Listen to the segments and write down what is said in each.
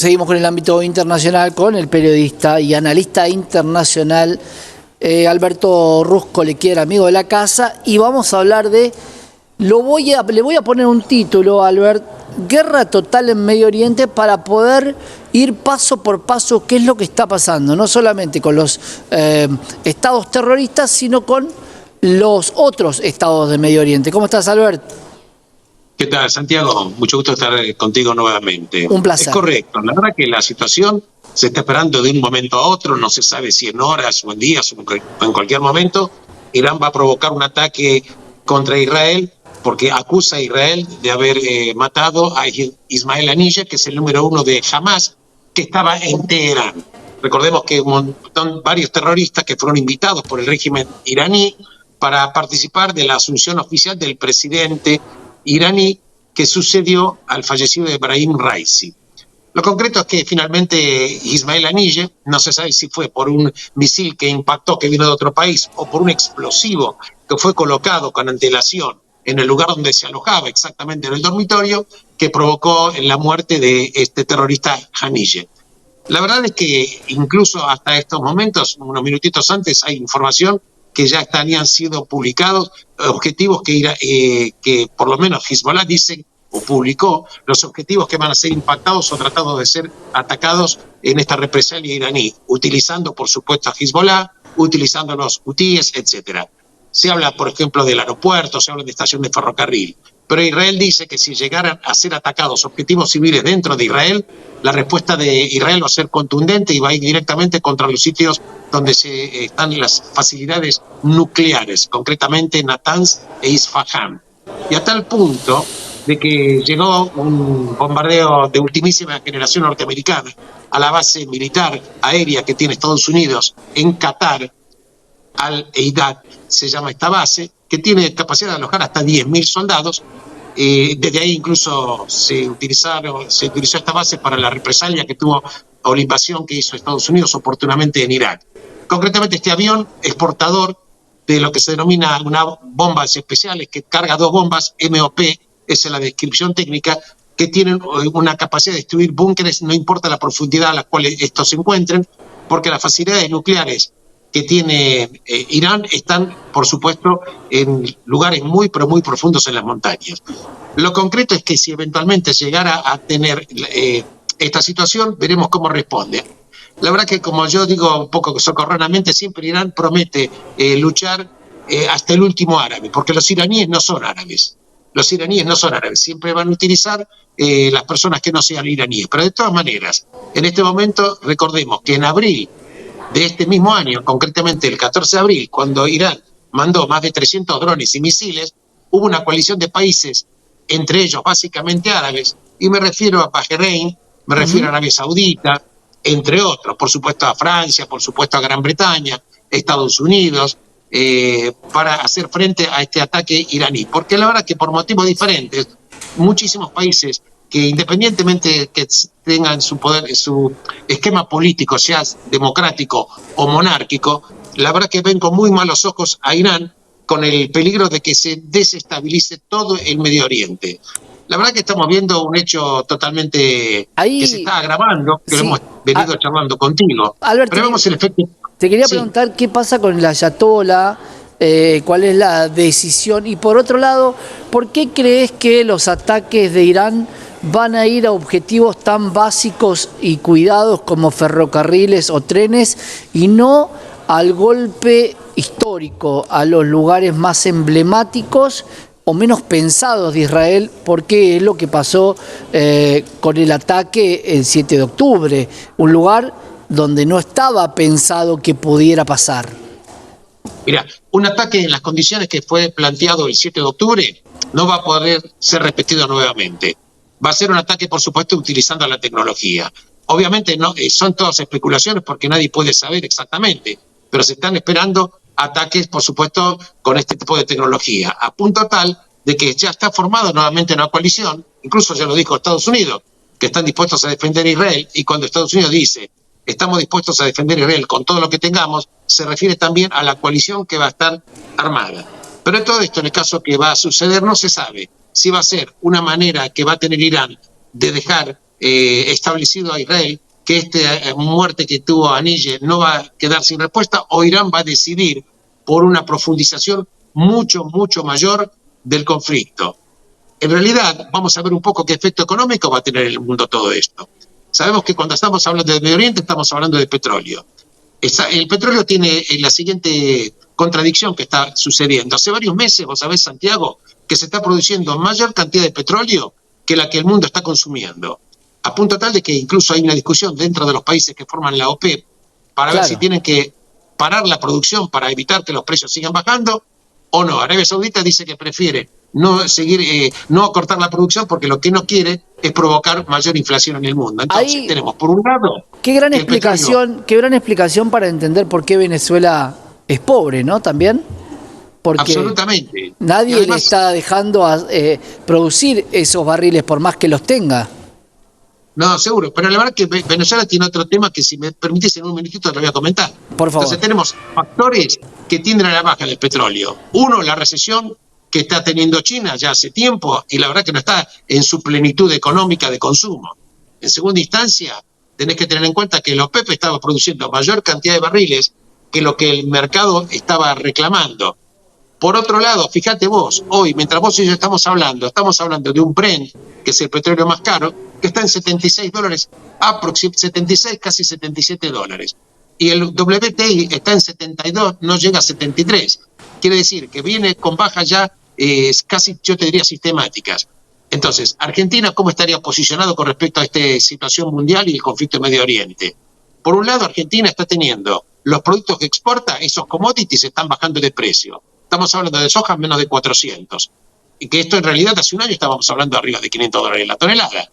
Seguimos con el ámbito internacional, con el periodista y analista internacional Alberto Ruscolequier, amigo de la casa, y vamos a hablar de, le voy a poner un título, Albert, Guerra Total en Medio Oriente, para poder ir paso por paso qué es lo que está pasando, no solamente con los estados terroristas, sino con los otros estados de Medio Oriente. ¿Cómo estás, Albert? ¿Qué tal, Santiago? Mucho gusto estar contigo nuevamente. Un placer. Es correcto. La verdad que la situación se está esperando de un momento a otro. No se sabe si en horas o en días o en cualquier momento. Irán va a provocar un ataque contra Israel porque acusa a Israel de haber matado a Ismail Haniyeh, que es el número 1 de Hamas, que estaba en Teherán. Recordemos que varios terroristas que fueron invitados por el régimen iraní para participar de la asunción oficial del presidente iraní que sucedió al fallecido Ebrahim Raisi. Lo concreto es que finalmente Ismail Haniyeh, no se sabe si fue por un misil que impactó, que vino de otro país, o por un explosivo que fue colocado con antelación en el lugar donde se alojaba, exactamente en el dormitorio, que provocó la muerte de este terrorista Haniyeh. La verdad es que incluso hasta estos momentos, unos minutitos antes, hay información que ya habían sido publicados objetivos que por lo menos Hezbollah dice o publicó, los objetivos que van a ser impactados o tratados de ser atacados en esta represalia iraní, utilizando por supuesto a Hezbollah, utilizando los hutíes, etcétera. Se habla, por ejemplo, del aeropuerto, se habla de estación de ferrocarril, pero Israel dice que si llegaran a ser atacados objetivos civiles dentro de Israel, la respuesta de Israel va a ser contundente y va a ir directamente contra los sitios donde están las facilidades nucleares, concretamente Natanz e Isfahan. Y a tal punto de que llegó un bombardeo de ultimísima generación norteamericana a la base militar aérea que tiene Estados Unidos en Qatar, Al-Eidad se llama esta base, que tiene capacidad de alojar hasta 10.000 soldados. Desde ahí incluso se utilizó esta base para la represalia que tuvo o la invasión que hizo Estados Unidos oportunamente en Irak. Concretamente este avión es portador de lo que se denomina una bombas especiales, que carga 2 bombas MOP, esa es la descripción técnica, que tienen una capacidad de destruir búnkeres, no importa la profundidad a la cual estos se encuentren, porque las facilidades nucleares que tiene Irán están, por supuesto, en lugares muy, pero muy profundos en las montañas. Lo concreto es que si eventualmente llegara a tener esta situación, veremos cómo responde. La verdad que, como yo digo un poco socorronamente, siempre Irán promete luchar hasta el último árabe, porque los iraníes no son árabes. Los iraníes no son árabes, siempre van a utilizar las personas que no sean iraníes. Pero de todas maneras, en este momento, recordemos que en abril de este mismo año, concretamente el 14 de abril, cuando Irán mandó más de 300 drones y misiles, hubo una coalición de países, entre ellos básicamente árabes, y me refiero a Bahrein, me refiero a Arabia Saudita, entre otros, por supuesto a Francia, por supuesto a Gran Bretaña, Estados Unidos, para hacer frente a este ataque iraní. Porque la verdad que por motivos diferentes, muchísimos países que independientemente que tengan su poder, su esquema político, sea democrático o monárquico, la verdad que ven con muy malos ojos a Irán, con el peligro de que se desestabilice todo el Medio Oriente. La verdad que estamos viendo un hecho totalmente que se está agravando, que lo hemos venido charlando contigo. Albert, pero vemos el efecto. Te quería preguntar qué pasa con el ayatolá, cuál es la decisión, y por otro lado, ¿por qué crees que los ataques de Irán van a ir a objetivos tan básicos y cuidados como ferrocarriles o trenes y no al golpe histórico, a los lugares más emblemáticos o menos pensados de Israel? Porque es lo que pasó con el ataque el 7 de octubre, un lugar donde no estaba pensado que pudiera pasar. Mira, un ataque en las condiciones que fue planteado el 7 de octubre no va a poder ser repetido nuevamente. Va a ser un ataque, por supuesto, utilizando la tecnología. Obviamente no son todas especulaciones porque nadie puede saber exactamente, pero se están esperando ataques, por supuesto, con este tipo de tecnología, a punto tal de que ya está formada nuevamente una coalición, incluso ya lo dijo Estados Unidos, que están dispuestos a defender a Israel, y cuando Estados Unidos dice estamos dispuestos a defender a Israel con todo lo que tengamos, se refiere también a la coalición que va a estar armada. Pero todo esto, en el caso que va a suceder, no se sabe si va a ser una manera que va a tener Irán de dejar establecido a Israel que esta muerte que tuvo Haniyeh no va a quedar sin respuesta, o Irán va a decidir por una profundización mucho, mucho mayor del conflicto. En realidad, vamos a ver un poco qué efecto económico va a tener en el mundo todo esto. Sabemos que cuando estamos hablando de Medio Oriente, estamos hablando de petróleo. El petróleo tiene la siguiente contradicción que está sucediendo. Hace varios meses, vos sabés, Santiago, que se está produciendo mayor cantidad de petróleo que la que el mundo está consumiendo. A punto tal de que incluso hay una discusión dentro de los países que forman la OPEP para ver si tienen que parar la producción para evitar que los precios sigan bajando o no. Arabia Saudita dice que prefiere no cortar la producción porque lo que no quiere es provocar mayor inflación en el mundo. Entonces ahí tenemos, por un lado... Qué gran explicación para entender por qué Venezuela es pobre, ¿no? También. Porque absolutamente. Nadie además, le está dejando producir esos barriles por más que los tenga. No, seguro, pero la verdad que Venezuela tiene otro tema que, si me permitís, en un minutito te lo voy a comentar. Por favor. Entonces tenemos factores que tienden a la baja del petróleo. Uno, la recesión que está teniendo China ya hace tiempo, y la verdad que no está en su plenitud económica de consumo. En segunda instancia, tenés que tener en cuenta que la OPEP estaba produciendo mayor cantidad de barriles que lo que el mercado estaba reclamando. Por otro lado, fíjate vos, hoy, mientras vos y yo estamos hablando de un Brent, que es el petróleo más caro, que está en $76, 76, casi $77. Y el WTI está en 72, no llega a 73. Quiere decir que viene con bajas ya casi, yo te diría, sistemáticas. Entonces, Argentina, ¿cómo estaría posicionado con respecto a esta situación mundial y el conflicto en Medio Oriente? Por un lado, Argentina está teniendo los productos que exporta, esos commodities están bajando de precio. Estamos hablando de soja menos de 400. Y que esto en realidad hace un año estábamos hablando arriba de $500 la tonelada.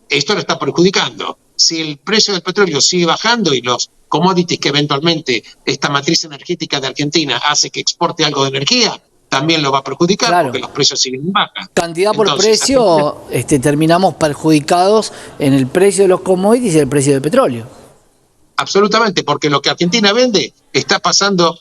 Esto lo está perjudicando. Si el precio del petróleo sigue bajando y los commodities que eventualmente esta matriz energética de Argentina hace que exporte algo de energía, también lo va a perjudicar, claro, porque los precios siguen bajas. Cantidad por precio, terminamos perjudicados en el precio de los commodities y el precio del petróleo. Absolutamente, porque lo que Argentina vende está pasando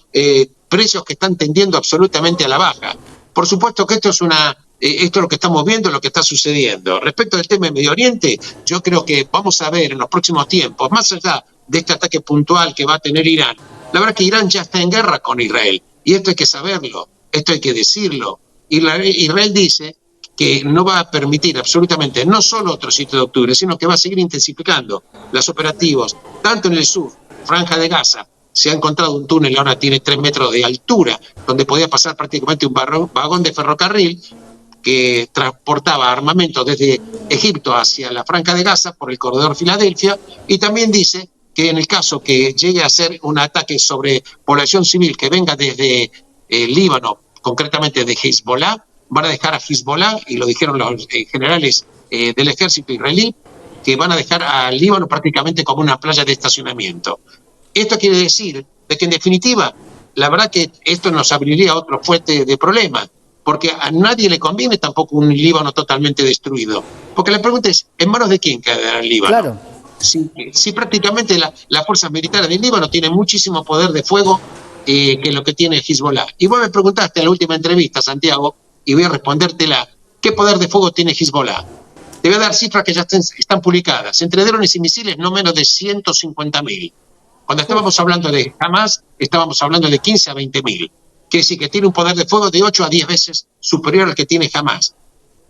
precios que están tendiendo absolutamente a la baja. Por supuesto que esto es lo que estamos viendo, lo que está sucediendo. Respecto al tema de Medio Oriente, yo creo que vamos a ver en los próximos tiempos, más allá de este ataque puntual que va a tener Irán, la verdad que Irán ya está en guerra con Israel, y esto hay que saberlo, esto hay que decirlo. Israel dice que no va a permitir absolutamente, no solo otro 7 de octubre, sino que va a seguir intensificando los operativos, tanto en el sur, Franja de Gaza. Se ha encontrado un túnel, ahora tiene 3 metros de altura, donde podía pasar prácticamente un vagón de ferrocarril que transportaba armamento desde Egipto hacia la Franja de Gaza por el corredor Filadelfia, y también dice que en el caso que llegue a ser un ataque sobre población civil que venga desde el Líbano, concretamente de Hezbollah, van a dejar a Hezbollah, y lo dijeron los generales del ejército israelí, que van a dejar al Líbano prácticamente como una playa de estacionamiento. Esto quiere decir de que, en definitiva, la verdad que esto nos abriría otro fuente de problemas, porque a nadie le conviene tampoco un Líbano totalmente destruido. Porque la pregunta es, ¿en manos de quién quedará el Líbano? Claro. Si prácticamente las fuerzas militares del Líbano tienen muchísimo poder de fuego que lo que tiene Hezbollah. Y vos me preguntaste en la última entrevista, Santiago, y voy a respondértela, ¿qué poder de fuego tiene Hezbollah? Te voy a dar cifras que ya están publicadas. Entre drones y misiles, no menos de 150.000. Cuando estábamos hablando de Hamas, estábamos hablando de 15 a 20.000. Quiere decir que tiene un poder de fuego de 8 a 10 veces superior al que tiene Hamas.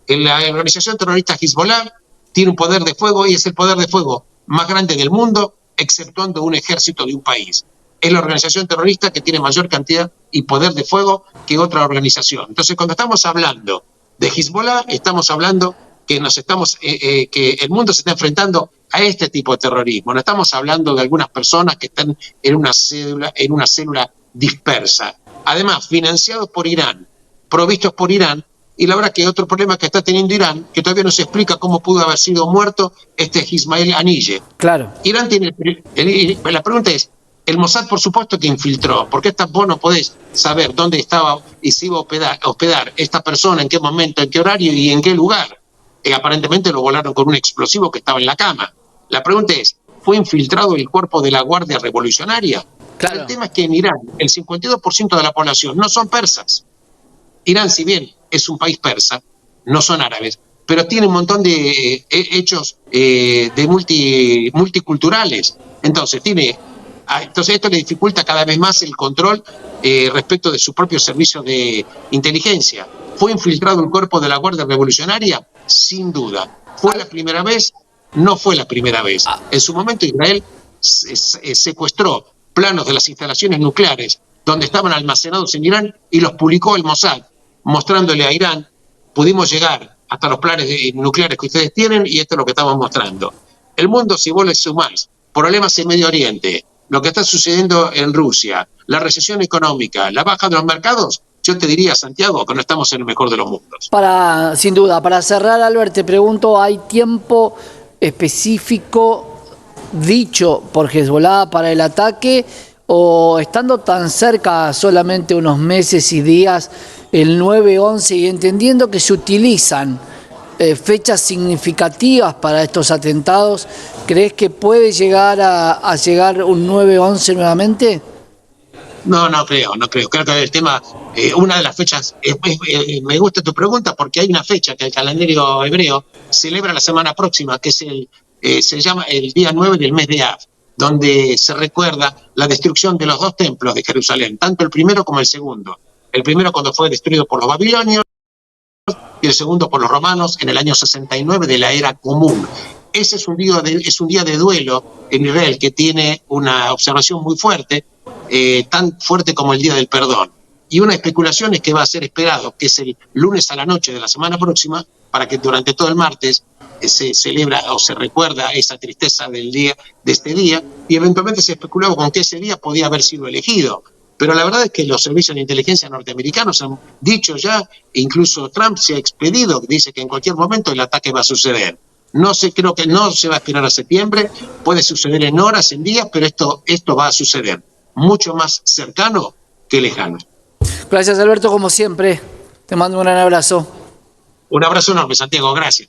La organización terrorista Hezbollah tiene un poder de fuego, y es el poder de fuego más grande del mundo, exceptuando un ejército de un país. Es la organización terrorista que tiene mayor cantidad y poder de fuego que otra organización. Entonces, cuando estamos hablando de Hezbollah, estamos hablando que que el mundo se está enfrentando a este tipo de terrorismo. No estamos hablando de algunas personas que están en una célula dispersa. Además, financiados por Irán, provistos por Irán, y la verdad que otro problema que está teniendo Irán, que todavía no se explica cómo pudo haber sido muerto Ismail Haniyeh. Claro. Irán tiene... La pregunta es, el Mossad, por supuesto que infiltró, porque vos no podés saber dónde estaba y se iba a hospedar esta persona, en qué momento, en qué horario y en qué lugar. Aparentemente lo volaron con un explosivo que estaba en la cama. La pregunta es, ¿fue infiltrado el cuerpo de la Guardia Revolucionaria? Claro. El tema es que en Irán el 52% de la población no son persas. Irán, si bien es un país persa, no son árabes, pero tiene un montón de hechos de multiculturales. Entonces esto le dificulta cada vez más el control respecto de sus propios servicios de inteligencia. ¿Fue infiltrado el cuerpo de la Guardia Revolucionaria? Sin duda. ¿Fue la primera vez? No fue la primera vez. En su momento Israel secuestró planos de las instalaciones nucleares donde estaban almacenados en Irán y los publicó el Mossad, mostrándole a Irán: pudimos llegar hasta los planes nucleares que ustedes tienen y esto es lo que estamos mostrando. El mundo, si vos le sumás problemas en Medio Oriente, lo que está sucediendo en Rusia, la recesión económica, la baja de los mercados, yo te diría, Santiago, que no estamos en el mejor de los mundos. Sin duda, para cerrar, Albert, te pregunto, ¿hay tiempo específico dicho por Hezbollah para el ataque, o estando tan cerca, solamente unos meses y días, el 9/11, y entendiendo que se utilizan fechas significativas para estos atentados, crees que puede llegar a llegar un 9/11 nuevamente? No creo. Creo que el tema, una de las fechas, me gusta tu pregunta porque hay una fecha que el calendario hebreo celebra la semana próxima, que es se llama el día 9 del mes de Av, donde se recuerda la destrucción de los dos templos de Jerusalén, tanto el primero como el segundo. El primero cuando fue destruido por los babilonios y el segundo por los romanos en el año 69 de la era común. Ese es un día de duelo en Israel que tiene una observación muy fuerte, tan fuerte como el Día del Perdón. Y una especulación es que va a ser esperado, que es el lunes a la noche de la semana próxima, para que durante todo el martes se celebra o se recuerda esa tristeza de este día, y eventualmente se especulaba con que ese día podía haber sido elegido. Pero la verdad es que los servicios de inteligencia norteamericanos han dicho ya, incluso Trump se ha expedido, dice que en cualquier momento el ataque va a suceder. Creo que no se va a esperar a septiembre, puede suceder en horas, en días, pero esto va a suceder mucho más cercano que lejano. Gracias, Alberto, como siempre. Te mando un gran abrazo. Un abrazo enorme, Santiago, gracias.